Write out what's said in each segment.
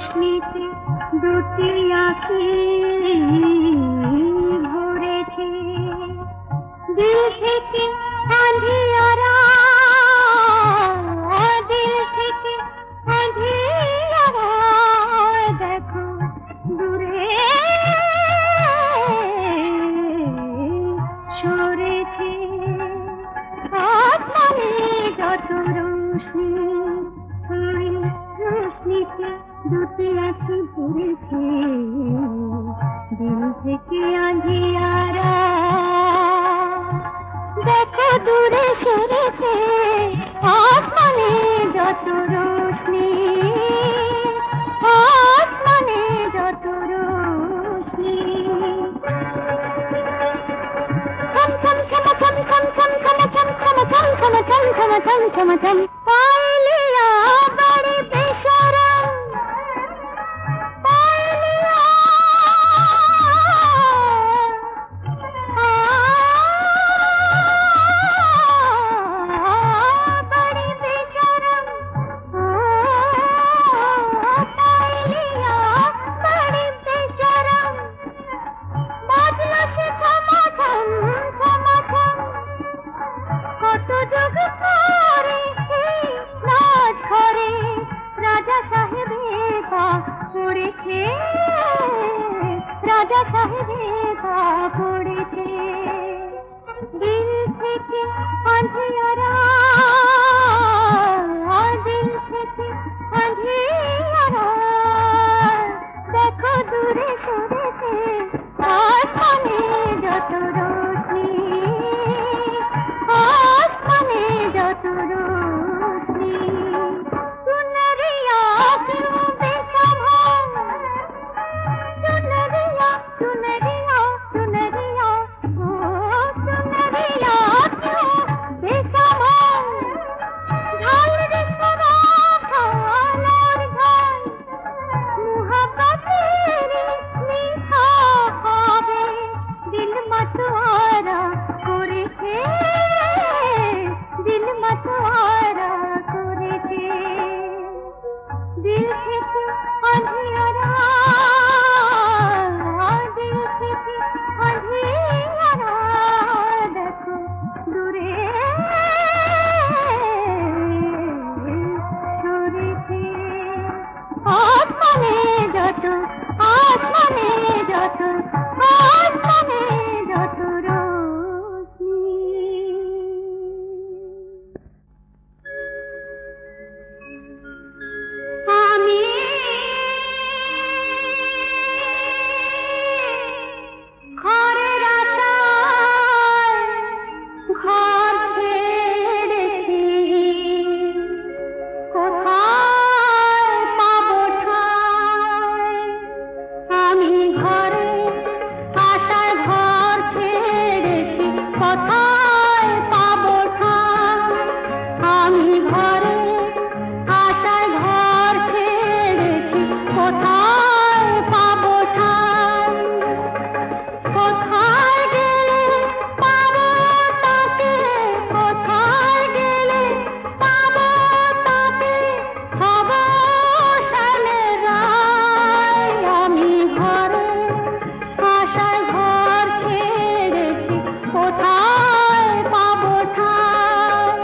রোশনীতে দুটি আঁখি ভরেছে, দিল থেকে আঁধিয়ারা, দিল থেকে আঁধিয়ারা, দেখো দূরে সরেছে। আসমানে যত রোশনি, ওই রোশনীতে দুটি আঁখি ভরেছে, দিল থেকে আঁধিয়ারা, দেখো দূরে সরেছে। আসমানে যত রোশনি, আসমানে যত রোশনি। ছম ছম ছম ছম ছম ছম ছম ছম ছম ছম ছম ছম ছম ছম ছম ছম। পাইলিয়া বড়ি বেশরম, পাইলিয়া বড়ি বেশরম, পাইলিয়া বড়ি বেশরম। বাজলো সে থমাথম থমাথম, কত যুগ পরে নাচ করে রাজা সাহেবে পা পড়েছে, রাজা সাহেবে পা পড়েছে। দিল থেকে আঁধিয়ারা, দিল থেকে আঁধিয়ারা, দেখো দূরে সরেছে। আসমানে যত রোশনি, আসমানে যত রোশনি। সুনরিয়া क्यों बेसंभल, सुनरिया सुनरिया सुनरिया, ओ सुनरिया क्यों बेसंभल। ढाल रे शराब ढाल और ढाल, मुहब्बत तेरी मीठा खावे, दिल मतवारा করেছে, দিল मतवारा করেছে। দিল থেকে আঁধিয়ারা, দিল থেকে আঁধিয়ারা, দেখো দূরে সরেছে। আসমানে যত, আসমানে যত, আসমানে যত রোশনি। আমি ঘরের আশায় ঘর ছেড়েছি, কোথায় পাবো ঠাঁই। আমি ঘরের আশায় ঘর ছেড়েছি, কোথায় পাবো ঠাঁই। আমি ঘরের আশায় ঘর ছেড়েছি, কোথায় পাবো ঠাঁই। কোথায় গেলে পাবো তাকে, কোথায় গেলে পাবো তাকে, হব শানের রায়। আমি ঘরের আশায় ঘর ছেড়েছি, কোথায় পাবো ঠাঁই।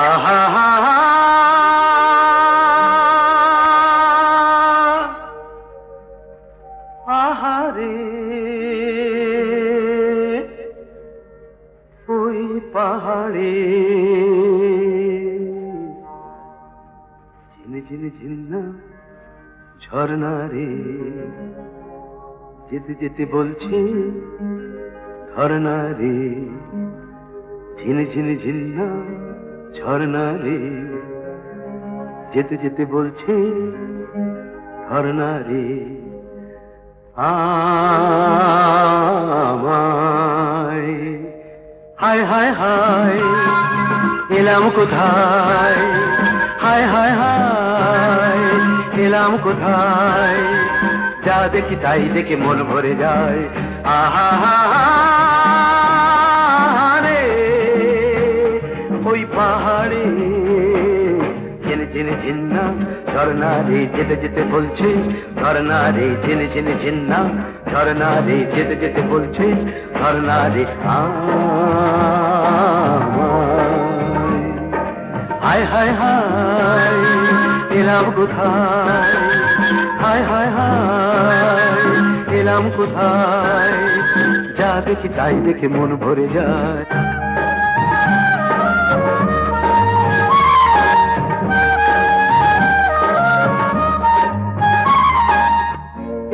আহা হা হা আহারে ওই পাহাড়ে ঝিনে ঝিনে ঝিন্না ঝর্ণা রে যেতে যেতে বলছে ধর্ণা রে ঝিনে ঝিনে ঝিন্না ঝর্ণা রে যেতে যেতে বলছে ধর্ণা রে আমায় হায় হায় হায় এলাম কোথায় হায় হায় হায় এলাম কোথায় যা দেখি তাই দেখে মন ভরে যায় আহা হা রে ওই পাহাড়ে জেনে জেনে ঝিন্না ঝর্ণা রে যেতে যেতে বলছে ঝর্ণা রে জেনে জেনে ঝিন্না ঝর্ণা রে যেতে যেতে বলছে ঝর্ণা রে হায় হায় হায় এলাম কোথায় হায় হায় হায় এলাম কোথায় যা দেখি তাই দেখে মন ভরে যায়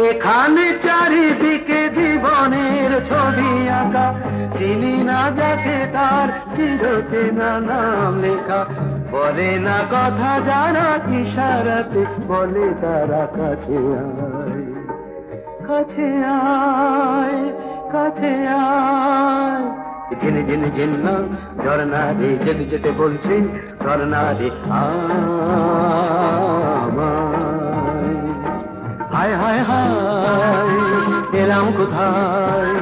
এখানে চারিদিকে জীবনের ছবি আঁকা চিনি না যাকে তার চিরচেনা নাম লেখা বলে না কথা যারা ইশারাতে বলে তারা কাছে আয় কাছে আয় কাছে আয় জেনে জেনে জেন্না ঝর্ণা রে যেতে যেতে বলছে ঝর্ণা রে হায় হায় হায় এলাম কোথায়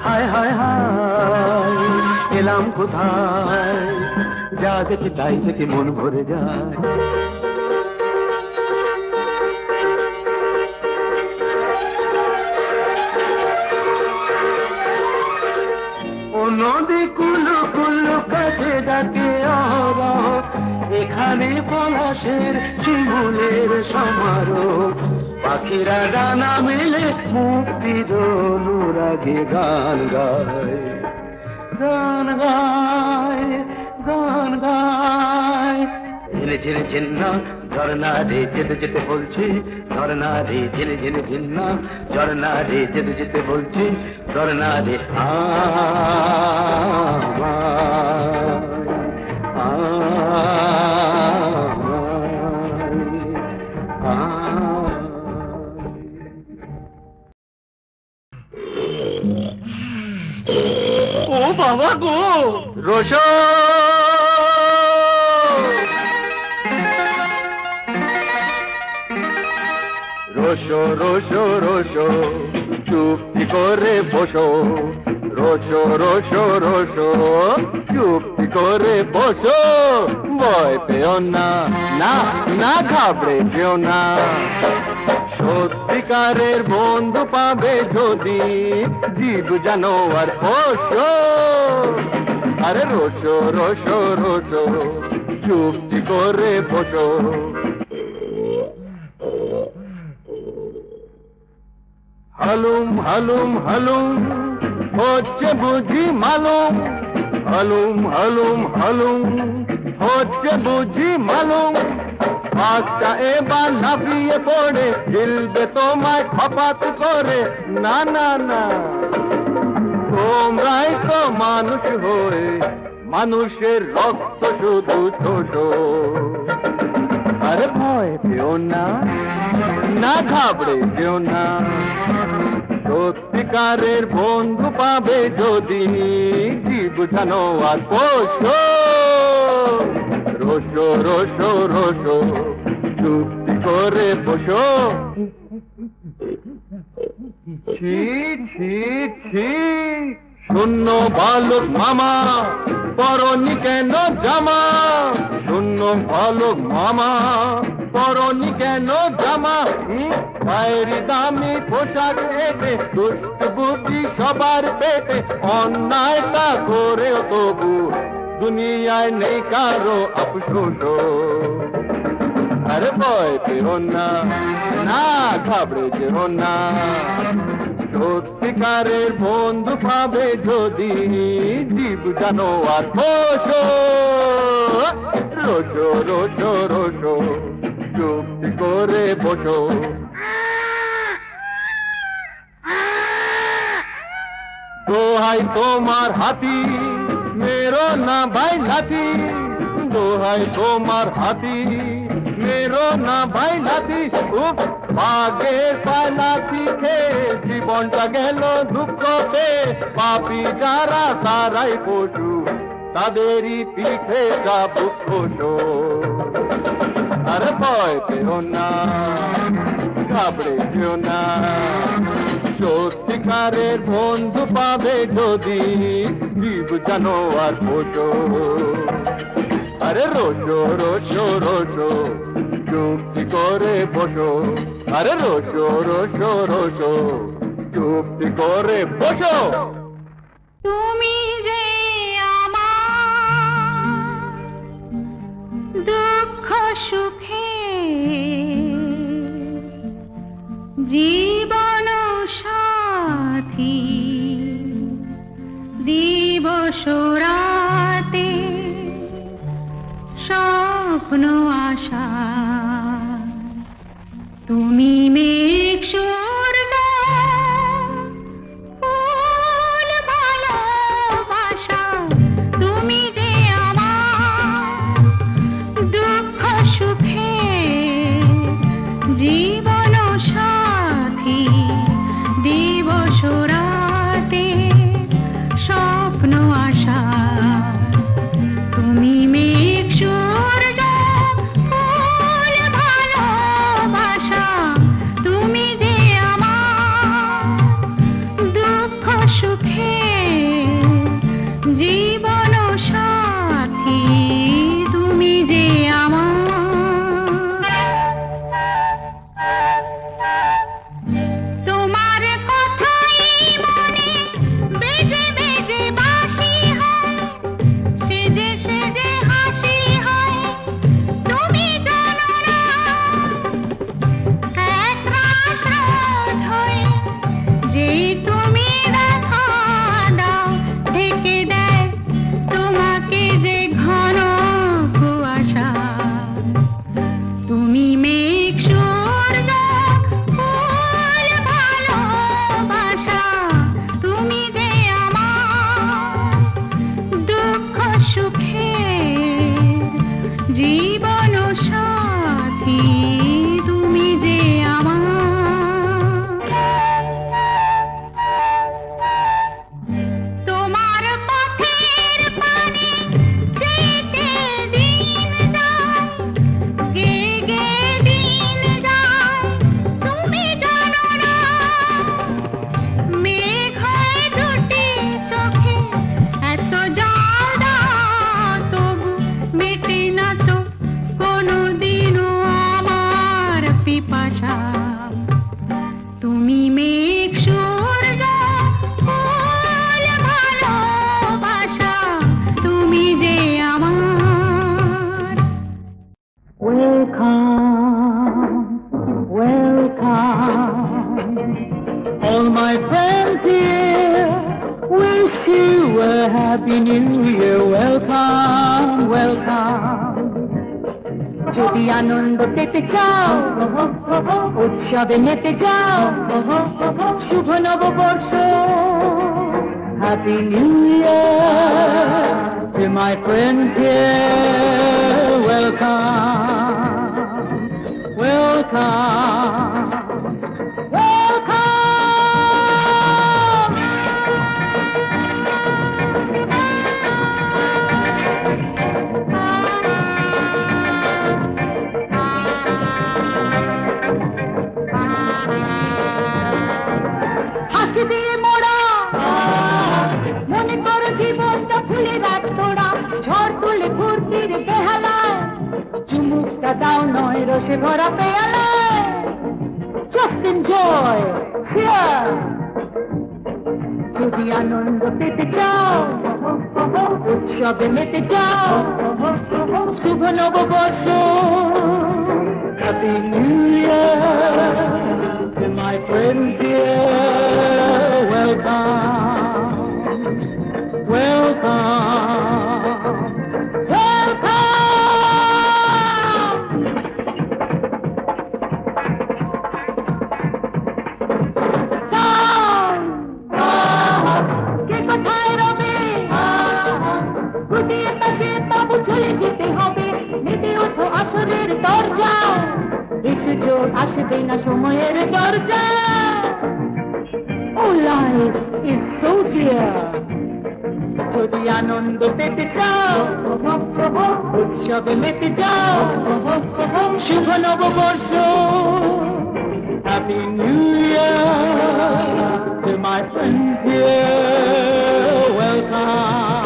হায় হায় হায় এলাম কোথায় যা দেখি তাই দেখি মন ভরে যায় ও নদী কুলু কুলু কাছে ডাকে অহরহ এখানে পলাশের শিমুলের সমারোহ পাখিরা ডানা মেলে মুক্তির অনুরাগে গান গায় গান গায় গান গায় ঝিনে ঝিনে ঝিন্না ঝর্ণা রে যেতে যেতে বলছি ঝর্ণা রে ঝিনে ঝিনে ঝিন্না ঝর্ণা রে যেতে যেতে বলছি ঝর্ণা রে ও বাবা গো রোশো রোশো রোশো রোশো চুপটি করে বসো রোশো রোশো রোশো চুপটি করে বসো ভয় পেও না না না ঘাবড়ে যেও না সত্যিকারের বন্ধু পাবে যদি জীব জানোয়ার পোষো আরে রোশো রোশো রোশো চুপটি করে বসো হালুম হালুম হালুম হচ্ছে বুঝি মালুম হালুম হালুম হালুম হচ্ছে বুঝি মালুম আজটা এবার লাফিয়ে পড়ে দিলবে তোমায় খপাত করে না না না তোমরাই তো মানুষ হয়ে মানুষের রক্ত শুধু ছোট আরে ভয় পেও না না ঘাবড়ে যেও না সত্যিকারের বন্ধু পাবে যদি জীব জানোয়ার পোষো রোশো রোশো রোশো চুপটি করে বসো ছি ছি ছি শূন্য বালক মামা পরনি কেন জামা শূন্য বালক মামা পরনি কেন জামা বাইরে দামি পোশাক পেতে দুষ্ট বুদ্ধি সবার পেটে অন্যায়টা করেও তবু দুনিয়ায় নেই কারো আফসোস। আরে ভয় পেও না, না ঘাবড়ে যেও না, সত্যিকারের বন্ধু পাবে যদি জীব জানোয়ার বসো। রোজো রোজো রোজো চুক্তি করে বসো। দোহাই তোমার হাতি মেরো না ভাই লাথি, দোহাই তোমার হাতি মেরো না ভাই লাথি। উফ বাঘের পালা শিখে জীবনটা গেল দুঃখতে, পাপি যারা তারাই পশু তাদেরই পিঠে চাবুক খোসো। আরে ভয় পেও না, ঘাবড়ে যেও না, সত্যিকারের বন্ধু পাবে যদি জীব জানোয়ার বসো। আরে রোজো রোজো রোজো চুক্তি করে বসো। আরে রোজো রোজো রোজো চুক্তি করে বসো। তুমি যে আমার দুঃখ সুখে জীবন সাথী, দিবস রাতে স্বপ্ন আশা, তুমি মেঘ সূর্য ফুল ভালোবাসা, তুমি যে আমার দুঃখ সুখে জীবন সাথী, দিবস রাতে স্বপ্ন আশা, তুমি মেঘ সূর্য ফুল ভালোবাসা, তুমি যে আমার দুঃখ সুখে জীবন সাথী, তুমি যে আমার। তোমার কথাই মনে বেজে বেজে বাঁশি হয়, সেজে সেজে হাসি হয়, তুমি জানো না এক মাস রাত হয়ে যেই তুমি দেখা দাও, ঢেকে দেয় তোমাকে যে ঘন কুয়াশা, তুমি মেঘ সূর্য ফুল ভালোবাসা, তুমি যে আমার দুঃখ সুখে জীবন সাথী, তুমি যে আমার। তোমার পথের পানে চেয়ে চেয়ে দিন যায়, গেয়ে গেয়ে দিন যায়, তুমি জানো না মেঘ হয়ে দুটি চোখে এত জল দাও, তবু মেটে না তো কোনোদিনও আমার পিপাসা, তুমি মেঘ সূর্য ফুল ভালোবাসা, তুমি যে আমার। Welcome, welcome, all my friends here, wish you a happy new year. Welcome, welcome. যদি আনন্দ পেতে চাও, উৎসবে মেতে যাও, শুভ নববর্ষ, happy new year to my friends here. Welcome, welcome, welcome. হাসি দিয়ে মোড়া মনে করো জীবনটা ফুলে রাখ তোড়া, ঝড় তুলে ফুর্তির বেহালায় চুমুকটা দাও নয় রসে ভরা পেয়ালায়। Just enjoy, cheers. যদি আনন্দ পেতে চাও, উৎসবে মেতে যাও, শুভ নববর্ষ। Happy New Year to my friends dear. Welcome, welcome, welcome. কে কোথায় রবে? গুটিয়ে পাশে তাবু ঝুলে যেতে হবে। মেতে ওঠো আসরের দরজা, বেশি জোর আসবে না সময়ের দরজা। Oh, life is so dear. যদি আনন্দ পেতে চাও, উৎসবে মেতে যাও, শুভ নববর্ষ। Happy New Year to my friends here. Welcome.